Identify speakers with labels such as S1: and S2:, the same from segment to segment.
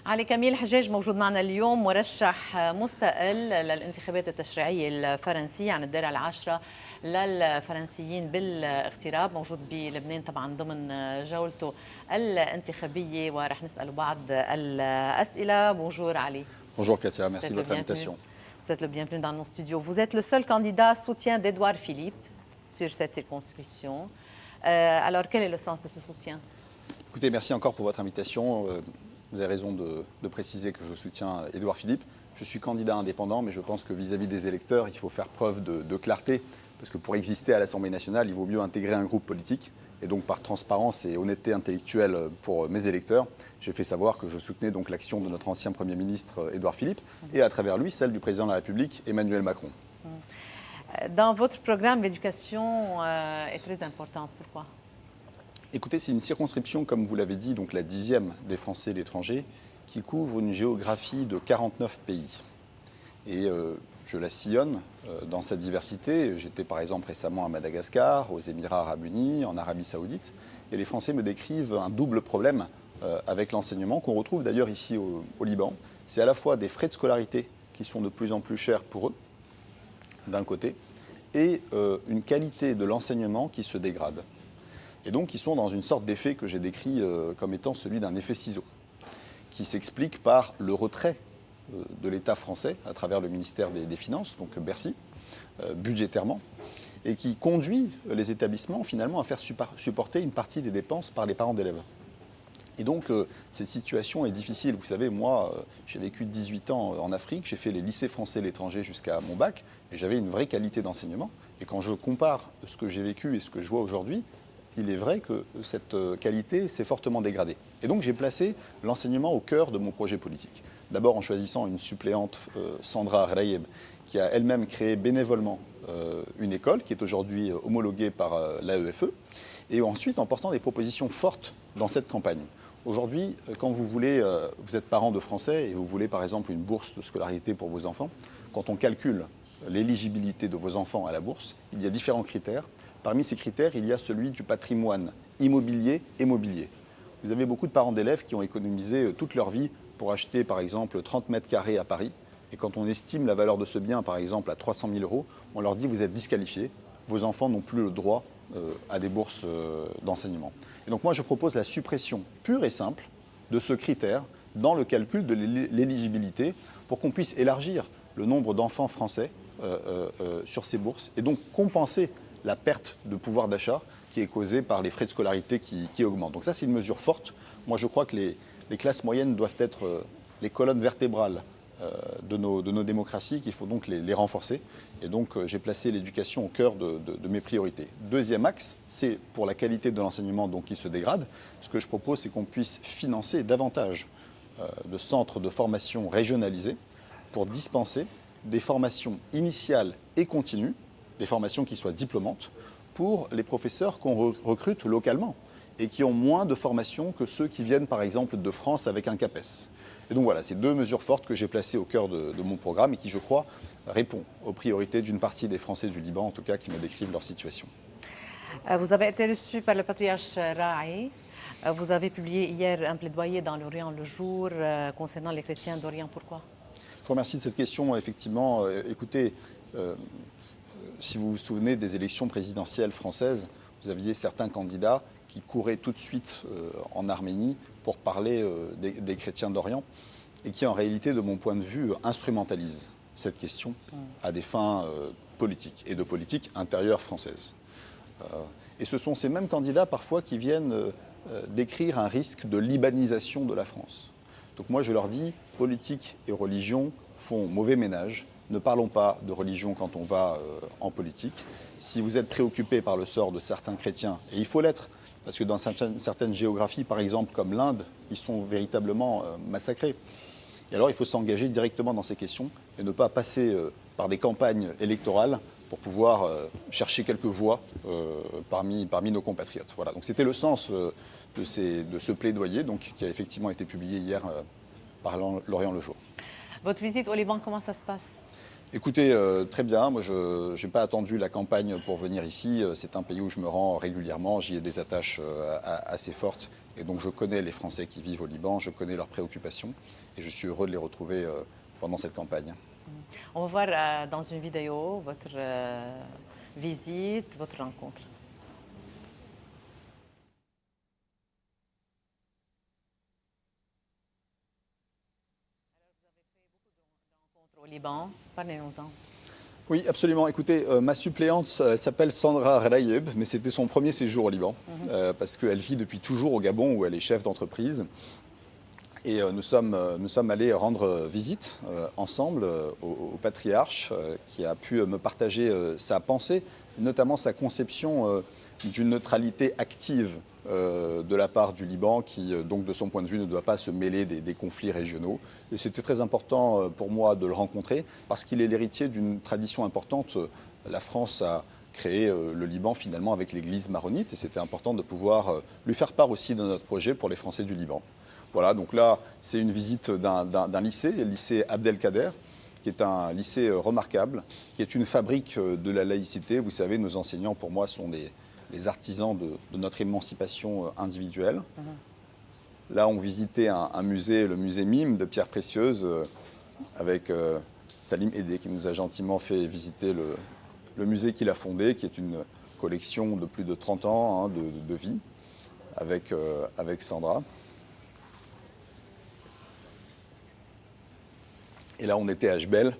S1: علي كميل حجاج موجود معنا اليوم، مرشح مستقل للانتخابات التشريعية الفرنسية عن الدائرة العاشرة للفرنسيين بالاغتراب، موجود بلبنان طبعا ضمن جولته الانتخابية، ورح نسأله بعض الأسئلة. بونجور علي.
S2: Bonjour Katia, merci de votre invitation.
S1: Vous êtes le bienvenu dans nos studios. Vous êtes le seul candidat soutien d'Édouard Philippe sur cette circonscription. Alors quel est le sens de ce soutien?
S2: Écoutez, merci encore pour votre invitation. Vous avez raison de préciser que je soutiens Édouard Philippe. Je suis candidat indépendant, mais je pense que vis-à-vis des électeurs, il faut faire preuve de clarté, parce que pour exister à l'Assemblée nationale, il vaut mieux intégrer un groupe politique. Et donc par transparence et honnêteté intellectuelle pour mes électeurs, j'ai fait savoir que je soutenais donc l'action de notre ancien Premier ministre Édouard Philippe, et à travers lui, celle du Président de la République, Emmanuel Macron.
S1: Dans votre programme, l'éducation est très importante. Pourquoi?
S2: Écoutez, c'est une circonscription, comme vous l'avez dit, donc la 10e des Français et l'étranger, qui couvre une géographie de 49 pays. Et je la sillonne dans sa diversité. J'étais par exemple récemment à Madagascar, aux Émirats arabes unis, en Arabie saoudite. Et les Français me décrivent un double problème avec l'enseignement, qu'on retrouve d'ailleurs ici au Liban. C'est à la fois des frais de scolarité qui sont de plus en plus chers pour eux, d'un côté, et une qualité de l'enseignement qui se dégrade. Et donc, ils sont dans une sorte d'effet que j'ai décrit comme étant celui d'un effet ciseau, qui s'explique par le retrait de l'État français à travers le ministère des Finances, donc Bercy, budgétairement, et qui conduit les établissements finalement à faire supporter une partie des dépenses par les parents d'élèves. Et donc, cette situation est difficile. Vous savez, moi, j'ai vécu 18 ans en Afrique, j'ai fait les lycées français à l'étranger jusqu'à mon bac, et j'avais une vraie qualité d'enseignement. Et quand je compare ce que j'ai vécu et ce que je vois aujourd'hui, il est vrai que cette qualité s'est fortement dégradée. Et donc j'ai placé l'enseignement au cœur de mon projet politique. D'abord en choisissant une suppléante, Sandra Rayeb, qui a elle-même créé bénévolement une école qui est aujourd'hui homologuée par l'AEFE, et ensuite en portant des propositions fortes dans cette campagne. Aujourd'hui, quand vous êtes parent de Français et vous voulez par exemple une bourse de scolarité pour vos enfants, quand on calcule l'éligibilité de vos enfants à la bourse, il y a différents critères. Parmi ces critères, il y a celui du patrimoine immobilier et mobilier. Vous avez beaucoup de parents d'élèves qui ont économisé toute leur vie pour acheter par exemple 30 mètres carrés à Paris. Et quand on estime la valeur de ce bien par exemple à 300 000 euros, on leur dit vous êtes disqualifiés, vos enfants n'ont plus le droit à des bourses d'enseignement. Et donc moi je propose la suppression pure et simple de ce critère dans le calcul de l'éligibilité pour qu'on puisse élargir le nombre d'enfants français sur ces bourses et donc compenser la perte de pouvoir d'achat qui est causée par les frais de scolarité qui augmentent. Donc ça, c'est une mesure forte. Moi, je crois que les classes moyennes doivent être les colonnes vertébrales de nos démocraties, qu'il faut donc les renforcer. Et donc, j'ai placé l'éducation au cœur de mes priorités. Deuxième axe, c'est pour la qualité de l'enseignement donc, qui se dégrade. Ce que je propose, c'est qu'on puisse financer davantage de centres de formation régionalisés pour dispenser des formations initiales et continues, des formations qui soient diplômantes, pour les professeurs qu'on recrute localement et qui ont moins de formation que ceux qui viennent par exemple de France avec un CAPES. Et donc voilà, c'est deux mesures fortes que j'ai placées au cœur de mon programme et qui, je crois, répondent aux priorités d'une partie des Français du Liban, en tout cas, qui me décrivent leur situation.
S1: Vous avez été reçu par le patriarche Raï. Vous avez publié hier un plaidoyer dans l'Orient le jour concernant les chrétiens d'Orient. Pourquoi?
S2: Je vous remercie de cette question. Effectivement, écoutez, si vous vous souvenez des élections présidentielles françaises, vous aviez certains candidats qui couraient tout de suite en Arménie pour parler des chrétiens d'Orient et qui, en réalité, de mon point de vue, instrumentalisent cette question à des fins politiques et de politique intérieure française. Et ce sont ces mêmes candidats, parfois, qui viennent décrire un risque de libanisation de la France. Donc moi, je leur dis, politique et religion font mauvais ménage. Ne parlons pas de religion quand on va en politique. Si vous êtes préoccupé par le sort de certains chrétiens, et il faut l'être, parce que dans certaines géographies, par exemple comme l'Inde, ils sont véritablement massacrés. Et alors il faut s'engager directement dans ces questions et ne pas passer par des campagnes électorales pour pouvoir chercher quelques voix parmi nos compatriotes. Voilà, donc c'était le sens de ce plaidoyer donc, qui a effectivement été publié hier par l'Orient le jour.
S1: Votre visite au Liban, comment ça se passe?
S2: Écoutez, très bien. Moi, je n'ai pas attendu la campagne pour venir ici. C'est un pays où je me rends régulièrement. J'y ai des attaches assez fortes. Et donc, je connais les Français qui vivent au Liban. Je connais leurs préoccupations. Et je suis heureux de les retrouver pendant cette campagne.
S1: On va voir dans une vidéo votre visite, votre rencontre. Au Liban, parlez-nous-en.
S2: Oui, absolument. Écoutez, ma suppléante, elle s'appelle Sandra Rayeb, mais c'était son premier séjour au Liban, parce qu'elle vit depuis toujours au Gabon, où elle est chef d'entreprise. Et nous sommes allés rendre visite ensemble au patriarche, qui a pu me partager sa pensée, notamment sa conception d'une neutralité active de la part du Liban, qui donc de son point de vue ne doit pas se mêler des conflits régionaux. Et c'était très important pour moi de le rencontrer, parce qu'il est l'héritier d'une tradition importante. La France a créé le Liban finalement avec l'église maronite, et c'était important de pouvoir lui faire part aussi de notre projet pour les Français du Liban. Voilà, donc là, c'est une visite d'un lycée, le lycée Abdelkader, qui est un lycée remarquable, qui est une fabrique de la laïcité. Vous savez, nos enseignants, pour moi, sont les artisans de notre émancipation individuelle. Là, on visitait un musée, le musée Mime de pierres précieuses, avec Salim Edé, qui nous a gentiment fait visiter le musée qu'il a fondé, qui est une collection de plus de 30 ans de vie, avec Sandra. Et là, on était à Jbel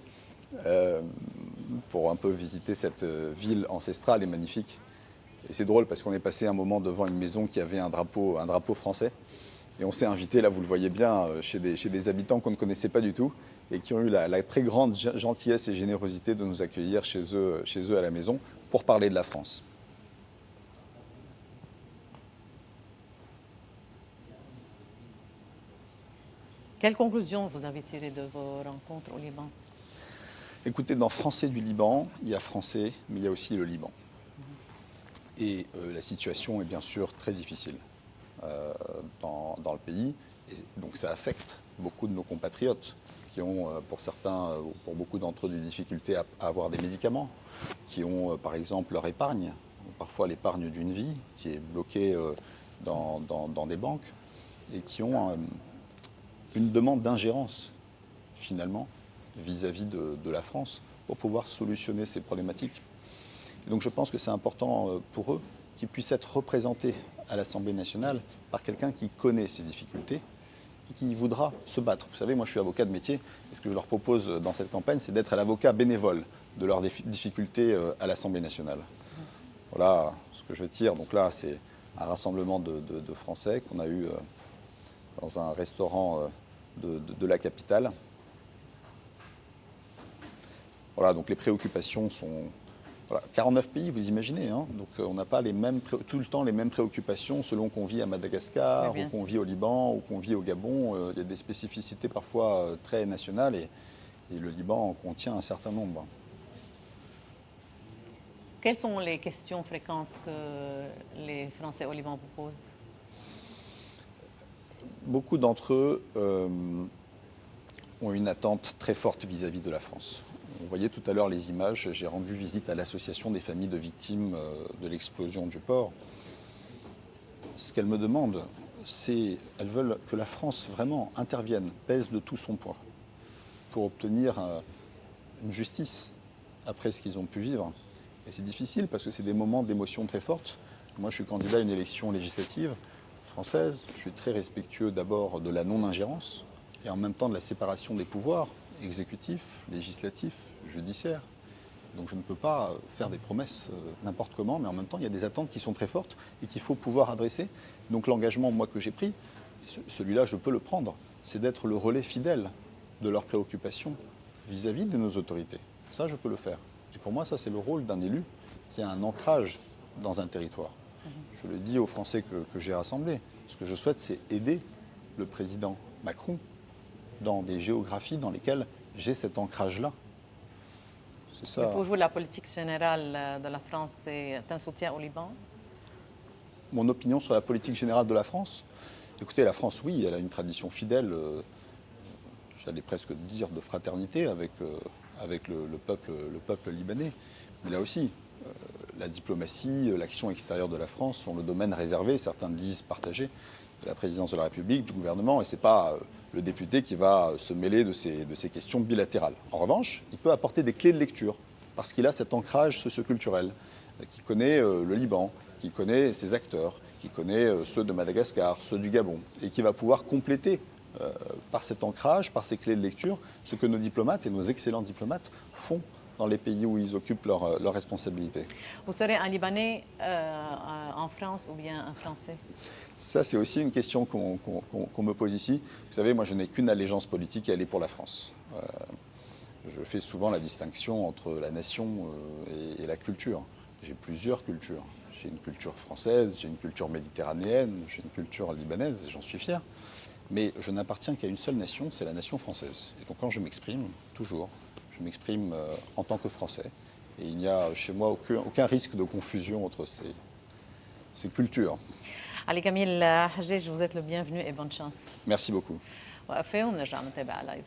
S2: pour un peu visiter cette ville ancestrale et magnifique. Et c'est drôle parce qu'on est passé un moment devant une maison qui avait un drapeau français. Et on s'est invité, là vous le voyez bien, chez des habitants qu'on ne connaissait pas du tout et qui ont eu la très grande gentillesse et générosité de nous accueillir chez eux à la maison pour parler de la France.
S1: Quelles conclusions vous avez tirées de vos rencontres au Liban?
S2: Écoutez, dans Français du Liban, il y a Français, mais il y a aussi le Liban. Et la situation est bien sûr très difficile dans le pays. Et donc ça affecte beaucoup de nos compatriotes qui ont, pour certains, pour beaucoup d'entre eux, des difficultés à avoir des médicaments, qui ont par exemple leur épargne, parfois l'épargne d'une vie, qui est bloquée dans des banques, et qui ont une demande d'ingérence, finalement, vis-à-vis de la France, pour pouvoir solutionner ces problématiques. Et donc je pense que c'est important pour eux qu'ils puissent être représentés à l'Assemblée nationale par quelqu'un qui connaît ces difficultés et qui voudra se battre. Vous savez, moi je suis avocat de métier, et ce que je leur propose dans cette campagne, c'est d'être l'avocat bénévole de leurs difficultés à l'Assemblée nationale. Voilà ce que je tire. Donc là, c'est un rassemblement de Français qu'on a eu dans un restaurant de la capitale. Voilà, donc les préoccupations sont... Voilà, 49 pays, vous imaginez, hein, donc on n'a pas tout le temps les mêmes préoccupations selon qu'on vit à Madagascar, ou qu'on vit au Liban, ou qu'on vit au Gabon. Il y a des spécificités parfois très nationales, et le Liban en contient un certain nombre.
S1: Quelles sont les questions fréquentes que les Français au Liban vous posent?
S2: Beaucoup d'entre eux ont une attente très forte vis-à-vis de la France. On voyait tout à l'heure les images, j'ai rendu visite à l'association des familles de victimes de l'explosion du port. Ce qu'elles me demandent, c'est qu'elles veulent que la France vraiment intervienne, pèse de tout son poids pour obtenir une justice après ce qu'ils ont pu vivre. Et c'est difficile parce que c'est des moments d'émotion très fortes. Moi, je suis candidat à une élection législative française. Je suis très respectueux d'abord de la non-ingérence et en même temps de la séparation des pouvoirs exécutif, législatif, judiciaire. Donc je ne peux pas faire des promesses n'importe comment, mais en même temps, il y a des attentes qui sont très fortes et qu'il faut pouvoir adresser. Donc l'engagement, moi, que j'ai pris, celui-là, je peux le prendre, c'est d'être le relais fidèle de leurs préoccupations vis-à-vis de nos autorités. Ça, je peux le faire. Et pour moi, ça, c'est le rôle d'un élu qui a un ancrage dans un territoire. Je le dis aux Français que j'ai rassemblés. Ce que je souhaite, c'est aider le président Macron dans des géographies dans lesquelles j'ai cet ancrage-là. C'est ça.
S1: Et pour vous, la politique générale de la France, c'est un soutien au Liban?
S2: Mon opinion sur la politique générale de la France? Écoutez, la France, oui, elle a une tradition fidèle, j'allais presque dire de fraternité avec le peuple libanais. Mais là aussi, la diplomatie, l'action extérieure de la France sont le domaine réservé, certains disent partagé, de la présidence de la République, du gouvernement, et ce n'est pas le député qui va se mêler de ces questions bilatérales. En revanche, il peut apporter des clés de lecture, parce qu'il a cet ancrage socioculturel, qui connaît le Liban, qui connaît ses acteurs, qui connaît ceux de Madagascar, ceux du Gabon, et qui va pouvoir compléter par cet ancrage, par ces clés de lecture, ce que nos diplomates et nos excellents diplomates font dans les pays où ils occupent leurs responsabilités.
S1: Vous serez un Libanais en France ou bien un Français?
S2: Ça, c'est aussi une question qu'on me pose ici. Vous savez, moi, je n'ai qu'une allégeance politique et elle est pour la France. Je fais souvent la distinction entre la nation et la culture. J'ai plusieurs cultures. J'ai une culture française, j'ai une culture méditerranéenne, j'ai une culture libanaise, et j'en suis fier. Mais je n'appartiens qu'à une seule nation, c'est la nation française. Et donc quand je m'exprime, toujours, je m'exprime en tant que Français. Et il n'y a chez moi aucun risque de confusion entre ces cultures.
S1: علي كميل حجاج, vous êtes le bienvenu et bonne chance.
S2: Merci beaucoup.
S1: وقفة ونرجع نتابع لايف.